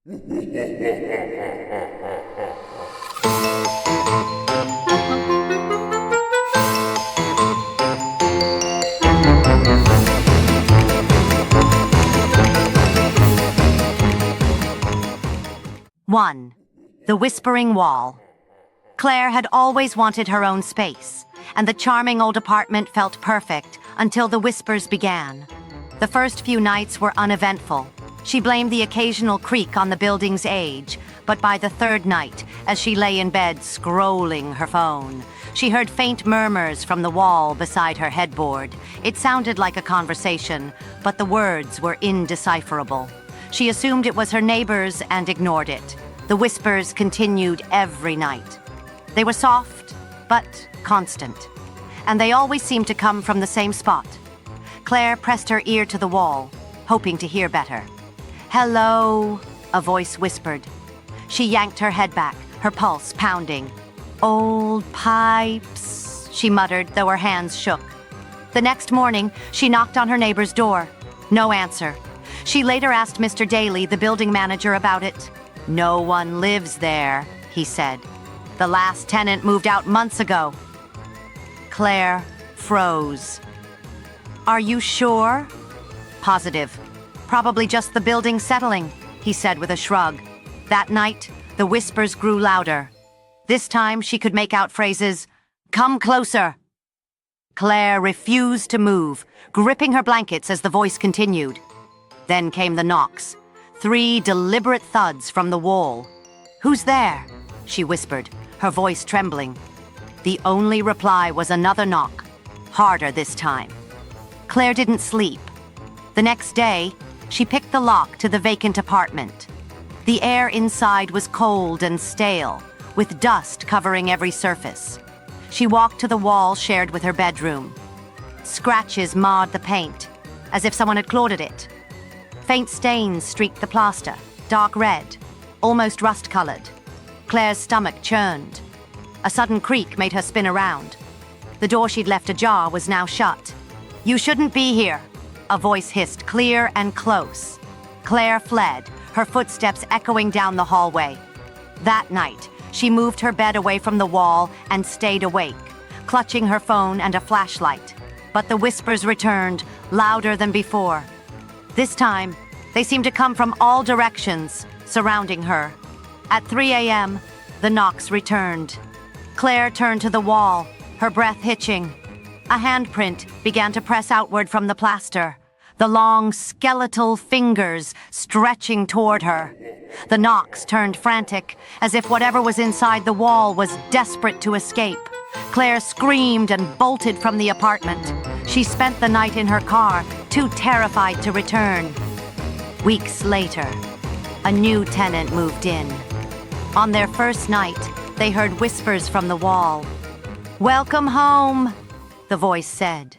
One, the Whispering Wall. Claire had always wanted her own space, and the charming old apartment felt perfect until the whispers began. The first few nights were uneventful. She blamed the occasional creak on the building's age, but by the third night, as she lay in bed scrolling her phone, she heard faint murmurs from the wall beside her headboard. It sounded like a conversation, but the words were indecipherable. She assumed it was her neighbors and ignored it. The whispers continued every night. They were soft, but constant, and they always seemed to come from the same spot. Claire pressed her ear to the wall, hoping to hear better. "Hello," a voice whispered. She yanked her head back, her pulse pounding. "Old pipes," she muttered, though her hands shook. The next morning, she knocked on her neighbor's door. No answer. She later asked Mr. Daly, the building manager, about it. "No one lives there," he said. "The last tenant moved out months ago." Claire froze. "Are you sure?" "Positive. Probably just the building settling," he said with a shrug. That night, the whispers grew louder. This time, she could make out phrases, "Come closer." Claire refused to move, gripping her blankets as the voice continued. Then came the knocks. 3 deliberate thuds from the wall. "Who's there?" she whispered, her voice trembling. The only reply was another knock, harder this time. Claire didn't sleep. The next day, she picked the lock to the vacant apartment. The air inside was cold and stale, with dust covering every surface. She walked to the wall shared with her bedroom. Scratches marred the paint, as if someone had clawed at it. Faint stains streaked the plaster, dark red, almost rust-colored. Claire's stomach churned. A sudden creak made her spin around. The door she'd left ajar was now shut. "You shouldn't be here," a voice hissed clear and close. Claire fled, her footsteps echoing down the hallway. That night, she moved her bed away from the wall and stayed awake, clutching her phone and a flashlight. But the whispers returned, louder than before. This time, they seemed to come from all directions, surrounding her. At 3 a.m., the knocks returned. Claire turned to the wall, her breath hitching. A handprint began to press outward from the plaster, the long skeletal fingers stretching toward her. The knocks turned frantic, as if whatever was inside the wall was desperate to escape. Claire screamed and bolted from the apartment. She spent the night in her car, too terrified to return. Weeks later, a new tenant moved in. On their first night, they heard whispers from the wall. "Welcome home," the voice said.